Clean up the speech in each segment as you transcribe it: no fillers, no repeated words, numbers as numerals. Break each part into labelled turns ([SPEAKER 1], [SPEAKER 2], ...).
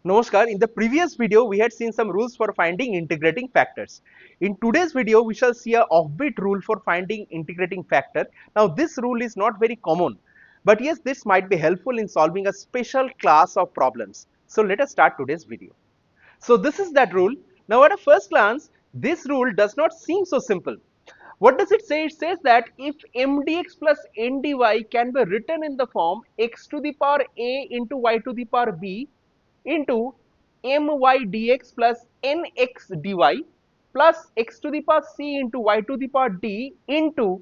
[SPEAKER 1] Namaskar. In the previous video, we had seen some rules for finding integrating factors. In today's video, we shall see a offbeat rule for finding integrating factor. Now, this rule is not very common, but yes, this might be helpful in solving a special class of problems. So, let us start today's video. So, this is that rule. Now, at a first glance, this rule does not seem so simple. What does it say? It says that if mdx plus ndy can be written in the form x to the power a into y to the power b into my dx plus nx dy plus x to the power c into y to the power d into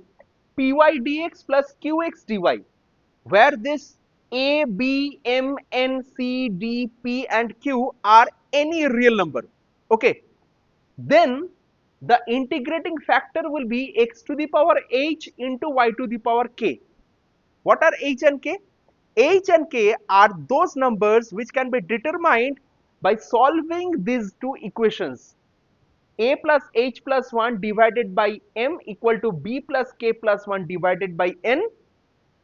[SPEAKER 1] py dx plus qx dy, where this a, b, m, n, c, d, p and q are any real number. Okay, then the integrating factor will be x to the power h into y to the power k. What are h and k? H and k are those numbers which can be determined by solving these two equations. A plus h plus 1 divided by m equal to b plus k plus 1 divided by n,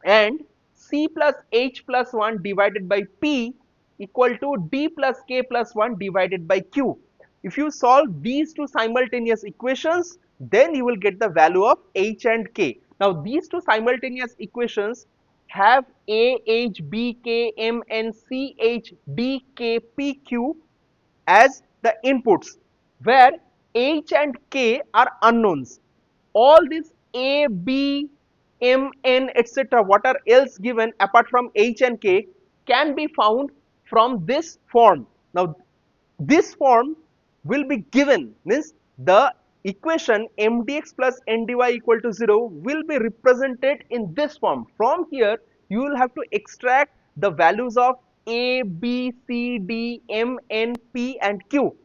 [SPEAKER 1] and c plus h plus 1 divided by p equal to d plus k plus 1 divided by q. If you solve these two simultaneous equations, then you will get the value of h and k. Now, these two simultaneous equations have a, h, b, k, m, n, c, h, d, k, p, q as the inputs, where h and k are unknowns. All these a, b, m, n, etc., what are else given apart from h and k can be found from this form. Now, this form will be given, means the equation mdx plus ndy equal to 0 will be represented in this form. From here, you will have to extract the values of a, b, c, d, m, n, p and q.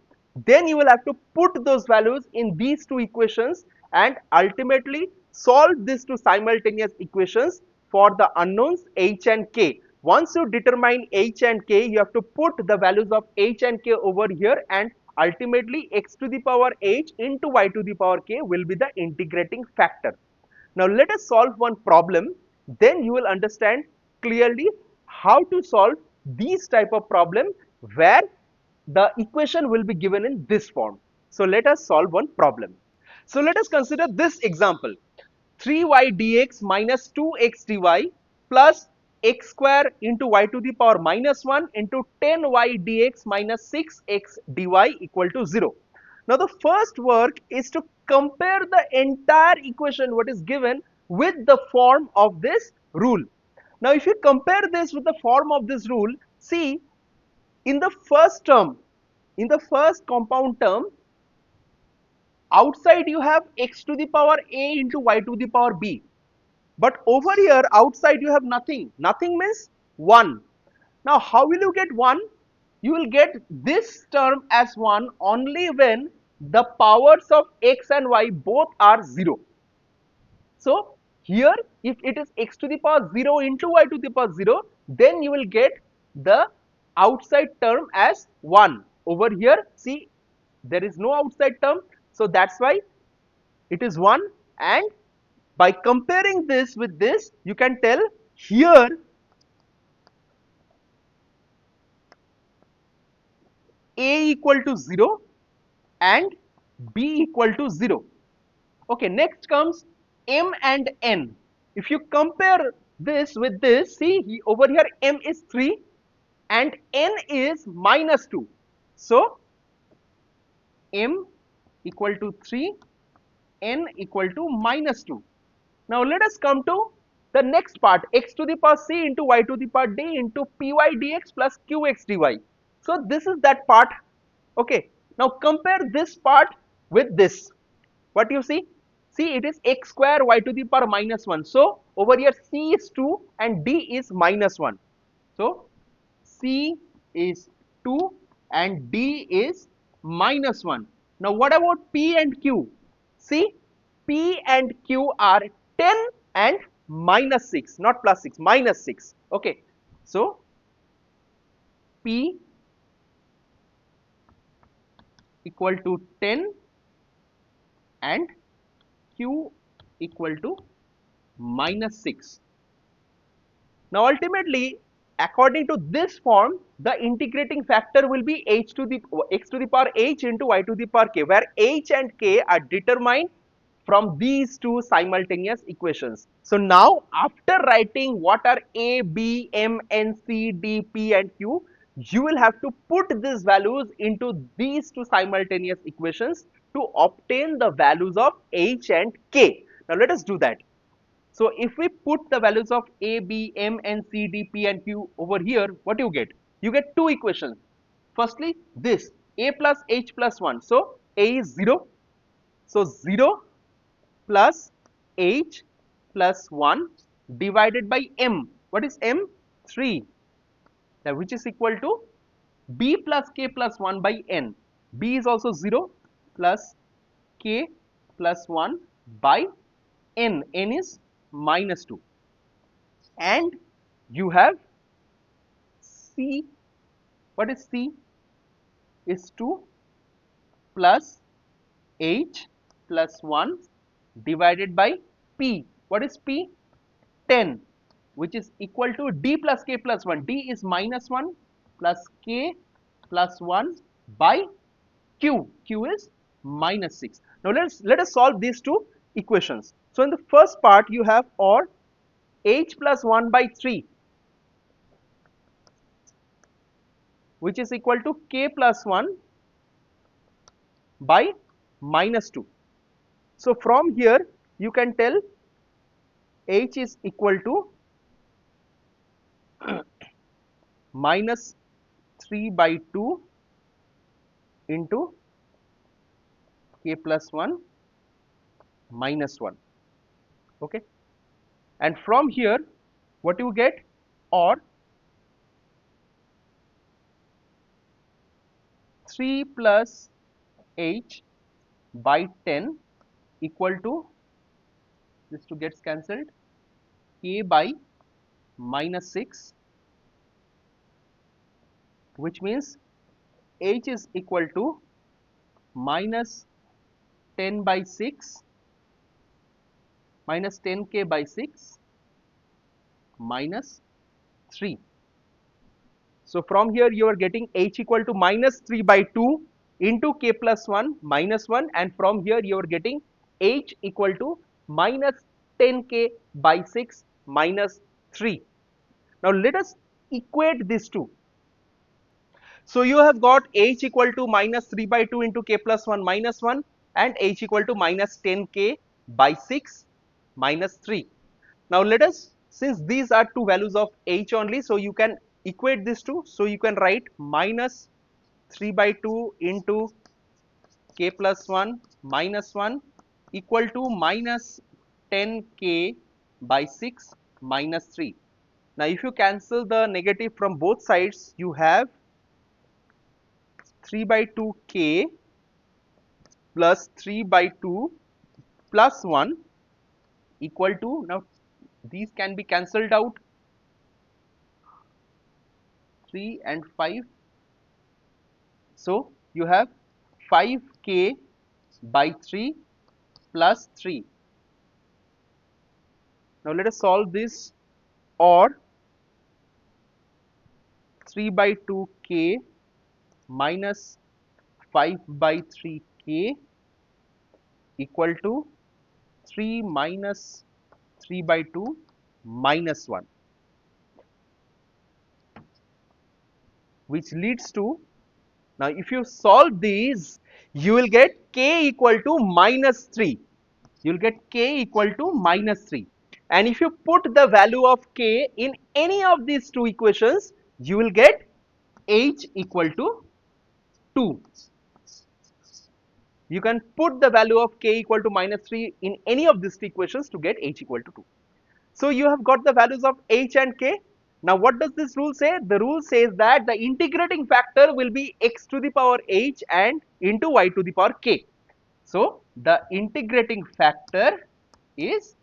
[SPEAKER 1] Then you will have to put those values in these two equations and ultimately solve these two simultaneous equations for the unknowns h and k. Once you determine h and k, you have to put the values of h and k over here, and ultimately x to the power h into y to the power k will be the integrating factor. Now, let us solve one problem, then you will understand clearly how to solve these type of problem where the equation will be given in this form. So, let us solve one problem. So, let us consider this example: 3y dx minus 2x dy plus x square into y to the power minus 1 into 10y dx minus 6x dy equal to 0. Now, the first work is to compare the entire equation what is given with the form of this rule. Now, if you compare this with the form of this rule, see, in the first term, in the first compound term, outside you have x to the power a into y to the power b. But over here outside you have nothing. Nothing means 1. Now, how will you get 1? You will get this term as 1 only when the powers of x and y both are 0. So, here if it is x to the power 0 into y to the power 0, then you will get the outside term as 1. Over here, see, there is no outside term, so that's why it is 1. And by comparing this with this, you can tell here a equal to 0 and b equal to 0. Okay, next comes m and n. If you compare this with this, see over here m is 3 and n is minus 2. So, m equal to 3, n equal to minus 2. Now, let us come to the next part, x to the power c into y to the power d into py dx plus qx dy. So, this is that part. Okay. Now, compare this part with this. What you see? See, it is x square y to the power minus 1. So, over here c is 2 and d is minus 1. So, c is 2 and d is minus 1. Now, what about p and q? See, p and q are 10 and minus 6, not plus 6, minus 6. Okay. So, p equal to 10 and q equal to minus 6. Now, ultimately, according to this form, the integrating factor will be h to the x to the power h into y to the power k, where h and k are determined from these two simultaneous equations. So now, after writing what are a, b, m, n, c, d, p and q, you will have to put these values into these two simultaneous equations to obtain the values of h and k. Now let us do that. So if we put the values of a, b, m, n, c, d, p and q over here, what do you get? You get two equations. Firstly, this a plus h plus 1. So a is 0. So 0 plus h plus 1 divided by m. What is m? 3. Now which is equal to b plus k plus 1 by n. B is also 0 plus k plus 1 by n. N is minus 2. And you have c. What is c? Is 2 plus h plus 1 divided by p. What is p? 10, which is equal to d plus k plus 1. D is minus 1 plus k plus 1 by q. Q is minus 6. Now let us solve these two equations. So in the first part you have or h plus 1 by 3, which is equal to k plus 1 by minus 2. So from here you can tell h is equal to minus 3 by 2 into k plus 1 minus 1. Okay. And from here what you get? Or 3 plus h by 10 equal to, this 2 gets cancelled, k by minus 6, which means h is equal to minus 10 by 6 minus 10k by 6 minus 3. So from here you are getting h equal to minus 3 by 2 into k plus 1 minus 1, and from here you are getting h equal to minus 10k by 6 minus 3. Now let us equate these two. So you have got h equal to minus 3 by 2 into k plus 1 minus 1 and h equal to minus 10k by 6 minus 3. Now let us, since these are two values of h only, so you can equate these two. So you can write minus 3 by 2 into k plus 1 minus 1 equal to minus 10k by 6 minus 3. Now if you cancel the negative from both sides, you have 3 by 2 k plus 3 by 2 plus 1 equal to, now these can be cancelled out, 3 and 5. So you have 5k by 3 plus 3. Now let us solve this. Or 3 by 2k minus 5 by 3k equal to 3 minus 3 by 2 minus 1, which leads to, now if you solve these, you will get k equal to minus 3. You will get k equal to minus 3. And if you put the value of k in any of these two equations, you will get h equal to 2. You can put the value of k equal to minus 3 in any of these two equations to get h equal to 2. So you have got the values of h and k. Now what does this rule say? The rule says that the integrating factor will be x to the power h and into y to the power k. So the integrating factor is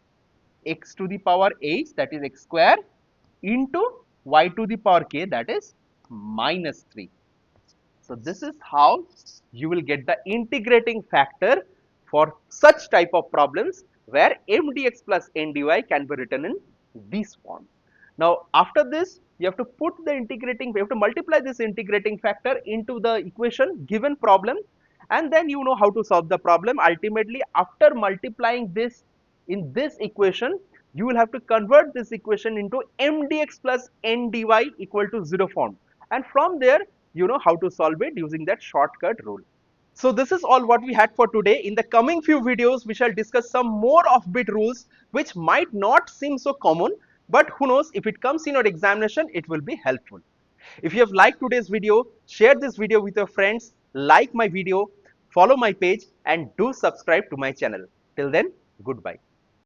[SPEAKER 1] x to the power h, that is x square, into y to the power k, that is minus 3. So this is how you will get the integrating factor for such type of problems where m dx plus n dy can be written in this form. Now after this, you have to put the integrating, you have to multiply this integrating factor into the equation given problem, and then you know how to solve the problem. Ultimately, after multiplying this in this equation, you will have to convert this equation into mdx plus ndy equal to 0 form, and from there you know how to solve it using that shortcut rule. So this is all what we had for today. In the coming few videos, we shall discuss some more offbeat rules which might not seem so common, but who knows, if it comes in your examination, it will be helpful. If you have liked today's video, share this video with your friends, like my video, follow my page, and do subscribe to my channel. Till then, goodbye.